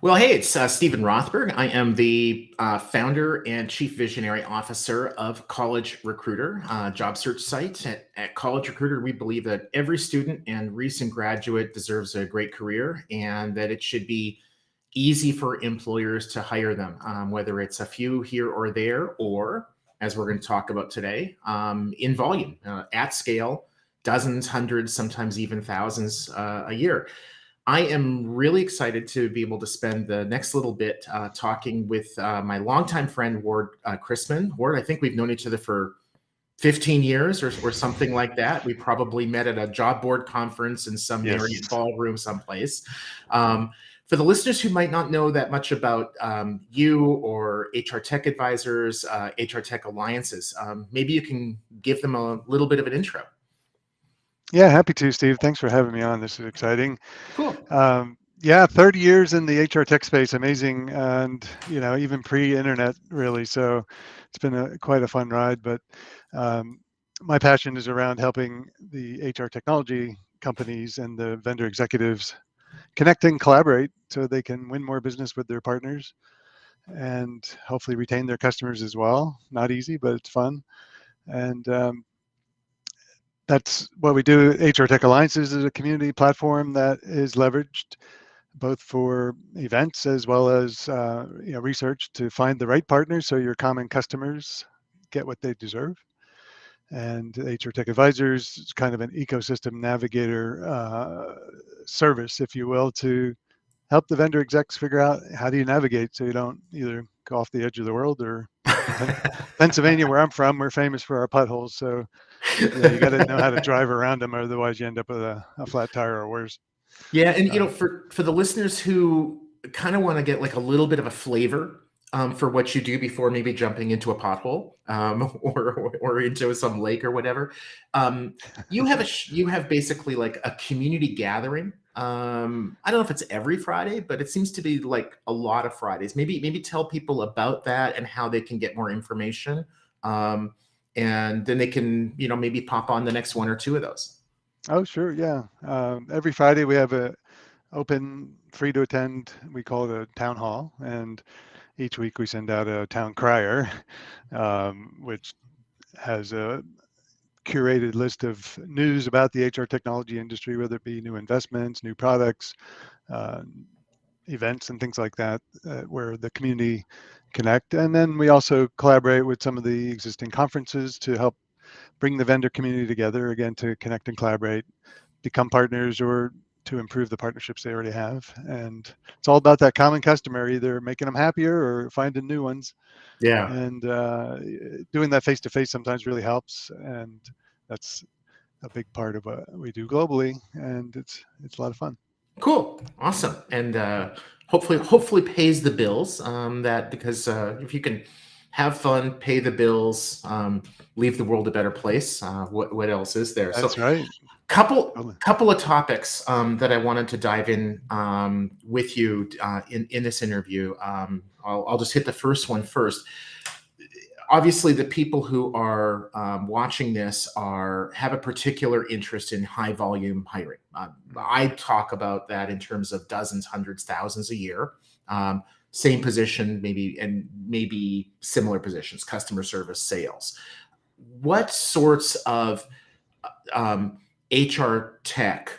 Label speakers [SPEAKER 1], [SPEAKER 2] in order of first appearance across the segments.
[SPEAKER 1] Well, hey, it's Stephen Rothberg. I am the founder and chief visionary officer of College Recruiter, job search site. At College Recruiter, we believe that every student and recent graduate deserves a great career and that it should be easy for employers to hire them, whether it's a few here or there, or as we're going to talk about today, in volume, at scale, dozens, hundreds, sometimes even thousands a year. I am really excited to be able to spend the next little bit talking with my longtime friend, Ward Christman. Ward, I think we've known each other for 15 years or something like that. We probably met at a job board conference in some Marriott
[SPEAKER 2] Yes.
[SPEAKER 1] ballroom someplace. For the listeners who might not know that much about you or HR Tech Advisors, HR Tech Alliances, maybe you can give them a little bit of an intro.
[SPEAKER 2] Yeah, happy to, Steve. Thanks for having me on. This is exciting.
[SPEAKER 1] Cool.
[SPEAKER 2] Yeah, 30 years in the HR tech space, amazing. And, even pre-internet, really. So it's been quite a fun ride. But my passion is around helping the HR technology companies and the vendor executives connect and collaborate so they can win more business with their partners and hopefully retain their customers as well. Not easy, but it's fun. And that's what we do. HR Tech Alliances is a community platform that is leveraged both for events as well as research to find the right partners so your common customers get what they deserve. And HR Tech Advisors is kind of an ecosystem navigator service, if you will, to help the vendor execs figure out how do you navigate so you don't either go off the edge of the world or Pennsylvania, where I'm from, we're famous for our potholes. So you got to know how to drive around them, otherwise you end up with a flat tire or worse.
[SPEAKER 1] Yeah, and for the listeners who kind of want to get like a little bit of a flavor for what you do before maybe jumping into a pothole or into some lake or whatever, you have basically like a community gathering. I don't know if it's every Friday, but it seems to be like a lot of Fridays. Maybe tell people about that and how they can get more information, and then they can maybe pop on the next one or two of those.
[SPEAKER 2] Oh, sure. Yeah. Every Friday we have a open, free to attend. We call it a town hall. And each week we send out a town crier, which has a curated list of news about the HR technology industry, whether it be new investments, new products, uh, events, and things like that, where the community connect. And then we also collaborate with some of the existing conferences to help bring the vendor community together, again, to connect and collaborate, become partners, or to improve the partnerships they already have. And it's all about that common customer, either making them happier or finding new ones.
[SPEAKER 1] Yeah.
[SPEAKER 2] And doing that face-to-face sometimes really helps. And that's a big part of what we do globally. And it's a lot of fun.
[SPEAKER 1] Cool. Awesome. And hopefully pays the bills. That because if you can have fun, pay the bills, leave the world a better place. What else is there?
[SPEAKER 2] That's right.
[SPEAKER 1] Couple of topics that I wanted to dive in with you in this interview. I'll just hit the first one first. Obviously, the people who are watching this have a particular interest in high volume hiring. I talk about that in terms of dozens, hundreds, thousands a year. Same position, maybe similar positions, customer service, sales. What sorts of HR tech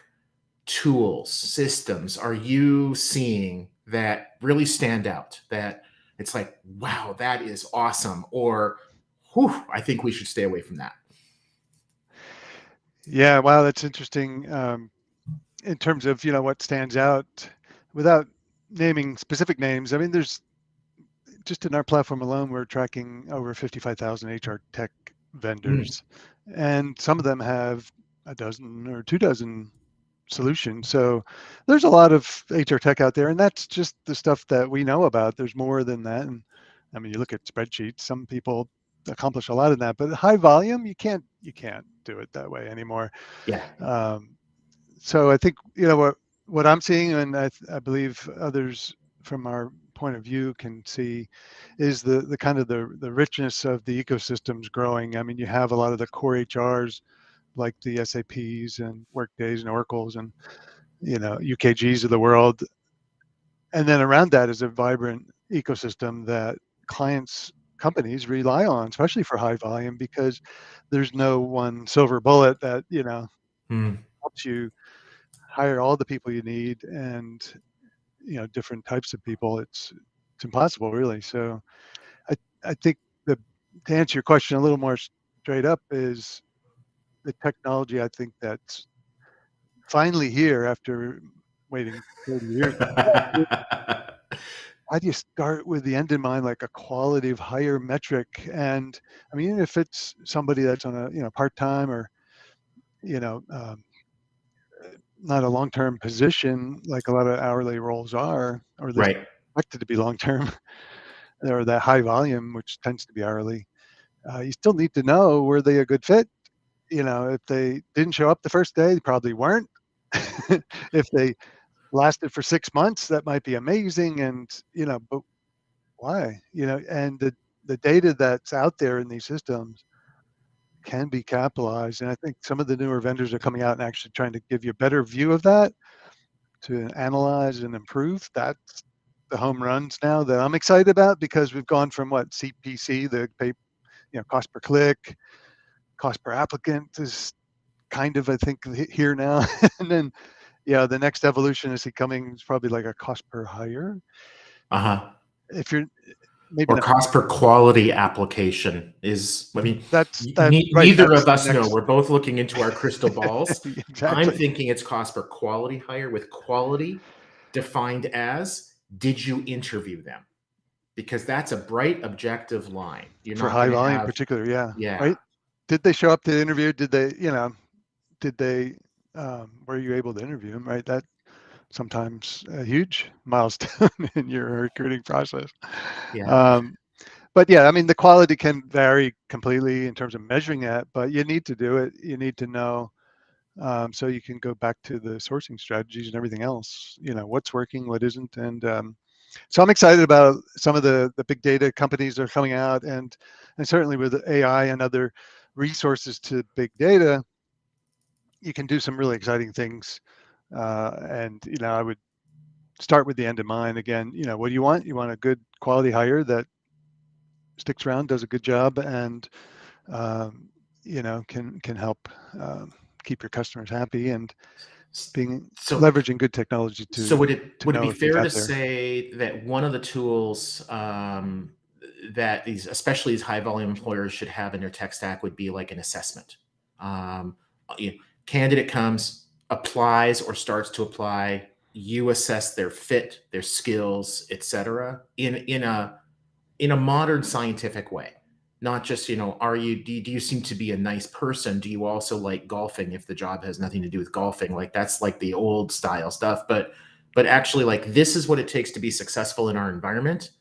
[SPEAKER 1] tools, systems are you seeing that really stand out, that it's like, wow, that is awesome, or whew, I think we should stay away from that?
[SPEAKER 2] Yeah, wow, that's interesting. In terms of what stands out, without naming specific names, I mean, there's just in our platform alone, we're tracking over 55,000 HR tech vendors, and some of them have a dozen or 2 dozen solutions. So there's a lot of HR tech out there, and that's just the stuff that we know about. There's more than that. And I mean, you look at spreadsheets, some people accomplish a lot in that, but high volume, you can't do it that way anymore.
[SPEAKER 1] Yeah.
[SPEAKER 2] So I think what I'm seeing, and I believe others from our point of view can see, is the kind of the richness of the ecosystems growing. I mean, you have a lot of the core HRs like the SAPs and Workdays and Oracles and UKGs of the world And then around that is a vibrant ecosystem that companies rely on, especially for high volume, because there's no one silver bullet that,
[SPEAKER 1] Hmm.
[SPEAKER 2] helps you hire all the people you need and, different types of people. It's impossible, really. So I, I think to answer your question a little more straight up is the technology, I think that's finally here after waiting 30 years. Why do you start with the end in mind, like a quality of hire metric? And I mean, even if it's somebody that's on a part time or you know um, not a long term position, like a lot of hourly roles are, or at least
[SPEAKER 1] Right.
[SPEAKER 2] expected to be long term, or that high volume, which tends to be hourly. You still need to know, were they a good fit? If they didn't show up the first day, they probably weren't. If they lasted for 6 months, that might be amazing. And but why? And the data that's out there in these systems can be capitalized. And I think some of the newer vendors are coming out and actually trying to give you a better view of that to analyze and improve. That's the home runs now that I'm excited about, because we've gone from what CPC, the pay, cost per click, cost per applicant is kind of, I think, here now. And then, the next evolution is becoming probably like a cost per hire.
[SPEAKER 1] Uh-huh.
[SPEAKER 2] If you're maybe
[SPEAKER 1] Or
[SPEAKER 2] not,
[SPEAKER 1] cost per quality application is, I mean,
[SPEAKER 2] that's right.
[SPEAKER 1] neither
[SPEAKER 2] That's
[SPEAKER 1] of
[SPEAKER 2] the
[SPEAKER 1] us know.
[SPEAKER 2] next.
[SPEAKER 1] We're both looking into our crystal balls. I'm
[SPEAKER 2] Exactly.
[SPEAKER 1] thinking it's cost per quality hire, with quality defined as, did you interview them? Because that's a bright, objective line. You're
[SPEAKER 2] For
[SPEAKER 1] not
[SPEAKER 2] high
[SPEAKER 1] going to
[SPEAKER 2] volume in
[SPEAKER 1] have,
[SPEAKER 2] particular, yeah.
[SPEAKER 1] yeah,
[SPEAKER 2] Right. Did they show up to the interview? Did they, were you able to interview them? Right. That sometimes a huge milestone in your recruiting process.
[SPEAKER 1] yeah.
[SPEAKER 2] Um, but yeah, I mean, the quality can vary completely in terms of measuring that, but you need to do it. You need to know, so you can go back to the sourcing strategies and everything else, what's working, what isn't. And so I'm excited about some of the big data companies that are coming out, and certainly with AI and other resources to big data, you can do some really exciting things. And I would start with the end in mind. Again, what do you want? You want a good quality hire that sticks around, does a good job, and can help keep your customers happy, and being
[SPEAKER 1] So,
[SPEAKER 2] leveraging good technology
[SPEAKER 1] so
[SPEAKER 2] to
[SPEAKER 1] would it be
[SPEAKER 2] know if you've
[SPEAKER 1] fair to
[SPEAKER 2] got there.
[SPEAKER 1] say that one of the tools that these, especially these high volume employers, should have in their tech stack would be like an assessment? Um, you know, Candidate comes, applies or starts to apply. You assess their fit, their skills, etc. In a modern scientific way. Not just, do you seem to be a nice person? Do you also like golfing, if the job has nothing to do with golfing? Like, that's like the old style stuff. But actually, like, this is what it takes to be successful in our environment.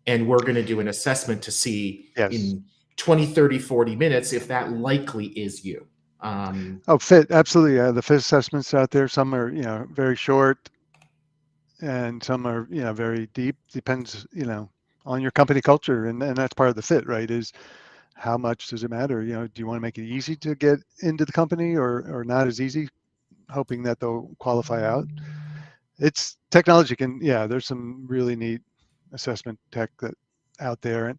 [SPEAKER 1] And we're going to do an assessment to see
[SPEAKER 2] Yes.
[SPEAKER 1] in 20, 30, 40 minutes if that likely is you.
[SPEAKER 2] Oh, fit, absolutely. The fit assessments out there, some are very short, and some are very deep. Depends on your company culture, and that's part of the fit, right? Is how much does it matter? Do you want to make it easy to get into the company, or not as easy, hoping that they'll qualify out? It's technology can, there's some really neat assessment tech that out there.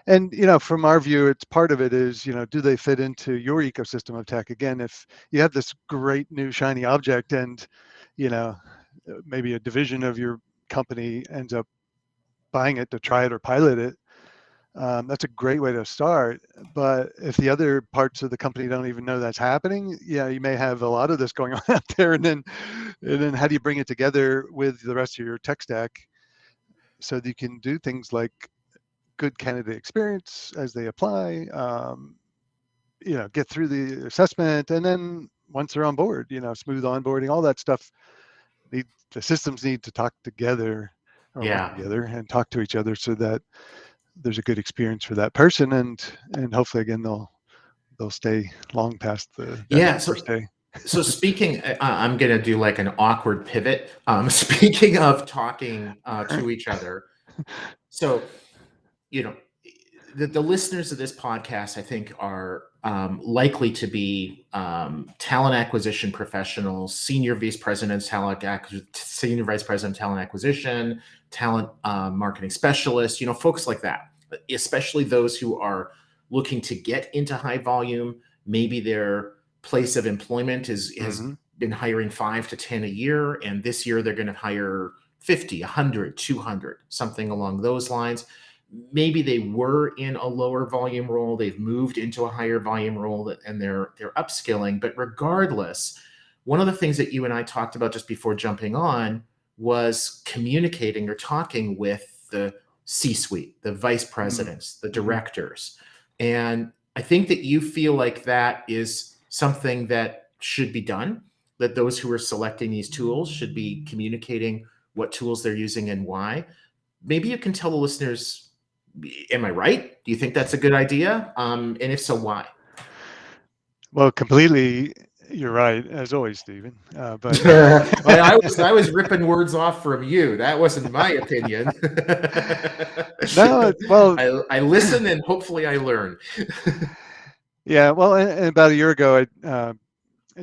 [SPEAKER 2] And from our view, it's part of it is, do they fit into your ecosystem of tech? Again, if you have this great new shiny object, and you know maybe a division of your company ends up buying it to try it or pilot it, that's a great way to start. But if the other parts of the company don't even know that's happening, you may have a lot of this going on out there. And then how do you bring it together with the rest of your tech stack so that you can do things like good candidate experience as they apply, get through the assessment, and then once they're on board, smooth onboarding, all that stuff. The systems need to talk together, or work
[SPEAKER 1] Yeah.
[SPEAKER 2] together and talk to each other, so that there's a good experience for that person, and hopefully again they'll stay long past that
[SPEAKER 1] Yeah.
[SPEAKER 2] first day.
[SPEAKER 1] So speaking, I'm going to do like an awkward pivot. Speaking of talking to each other. So, you know, the listeners of this podcast, I think, are likely to be talent acquisition professionals, senior vice president, senior vice president, talent acquisition, talent marketing specialists, folks like that, especially those who are looking to get into high volume. Maybe their place of employment has been hiring 5 to 10 a year, and this year they're going to hire 50, 100, 200, something along those lines. Maybe they were in a lower volume role, they've moved into a higher volume role, and they're upskilling. But regardless, one of the things that you and I talked about just before jumping on was communicating or talking with the C-suite, the vice presidents, the directors. And I think that you feel like that is something that should be done, that those who are selecting these tools should be communicating what tools they're using and why. Maybe you can tell the listeners, am I right? Do you think that's a good idea? And if so, why?
[SPEAKER 2] Well, completely, you're right, as always, Stephen. But
[SPEAKER 1] I was ripping words off from you. That wasn't my opinion.
[SPEAKER 2] No, well,
[SPEAKER 1] I listen and hopefully I learn.
[SPEAKER 2] Yeah, well, and about a year ago, I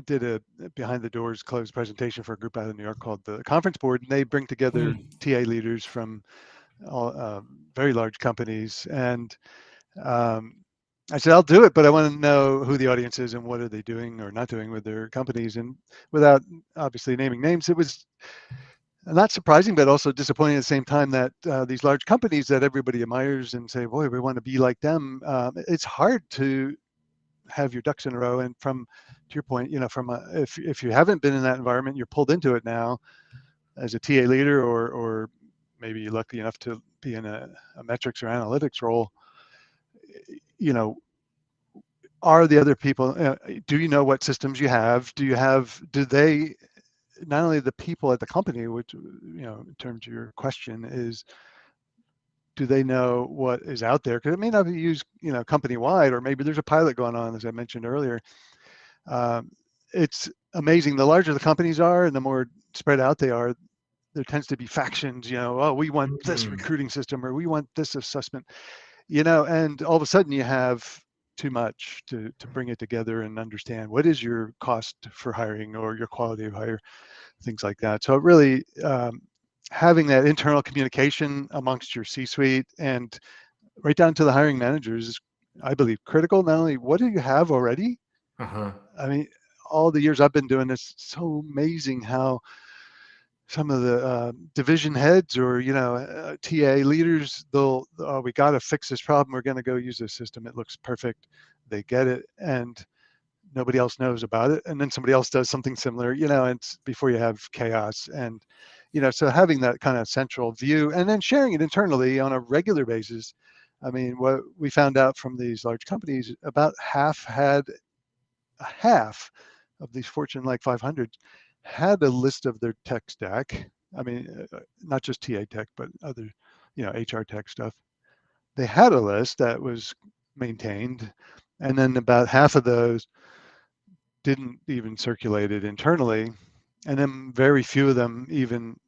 [SPEAKER 2] did a behind the doors closed presentation for a group out of New York called the Conference Board, and they bring together TA leaders from all very large companies. And I said, I'll do it, but I want to know who the audience is and what are they doing or not doing with their companies. And without obviously naming names, it was not surprising, but also disappointing at the same time that these large companies that everybody admires and say, boy, we want to be like them. It's hard to have your ducks in a row. And to your point, if you haven't been in that environment, you're pulled into it now as a TA leader, or maybe you're lucky enough to be in a metrics or analytics role. Are the other people, do you know what systems you have? Do they, not only the people at the company, which, in terms of your question is, do they know what is out there? Because it may not be used, company-wide, or maybe there's a pilot going on, as I mentioned earlier. It's amazing. The larger the companies are and the more spread out they are, there tends to be factions, oh, we want this recruiting system, or we want this assessment, and all of a sudden you have too much to bring it together and understand what is your cost for hiring or your quality of hire, things like that. So it really, having that internal communication amongst your C-suite and right down to the hiring managers is, I believe, critical. Not only what do you have already? I mean, all the years I've been doing this, it's so amazing how some of the division heads or TA leaders, we got to fix this problem. We're going to go use this system. It looks perfect. They get it, and nobody else knows about it. And then somebody else does something similar. It's before you have chaos. And so having that kind of central view and then sharing it internally on a regular basis. I mean, what we found out from these large companies, about half of these Fortune 500 had a list of their tech stack. I mean, not just TA tech, but other, HR tech stuff. They had a list that was maintained, and then about half of those didn't even circulate it internally. And then very few of them, even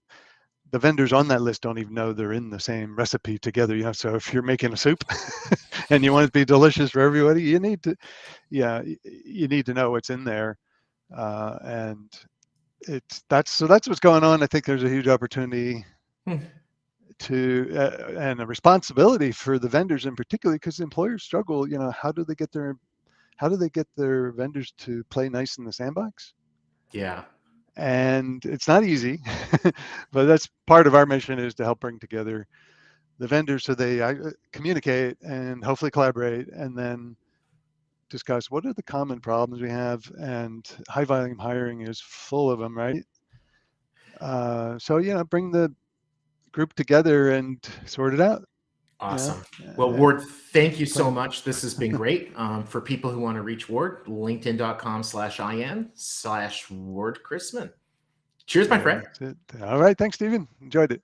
[SPEAKER 2] the vendors on that list, don't even know they're in the same recipe together. So if you're making a soup and you want it to be delicious for everybody, you need to know what's in there. And that's what's going on. I think there's a huge opportunity to and a responsibility for the vendors in particular, because employers struggle. How do they get their vendors to play nice in the sandbox?
[SPEAKER 1] Yeah.
[SPEAKER 2] And it's not easy, but that's part of our mission, is to help bring together the vendors so they communicate and hopefully collaborate, and then discuss what are the common problems we have. And high volume hiring is full of them, right? So bring the group together and sort it out.
[SPEAKER 1] Awesome. Well, Ward, thank you so much. This has been great. For people who want to reach Ward, linkedin.com/in/Ward Christman. Cheers, my friend.
[SPEAKER 2] All right. Thanks, Stephen. Enjoyed it.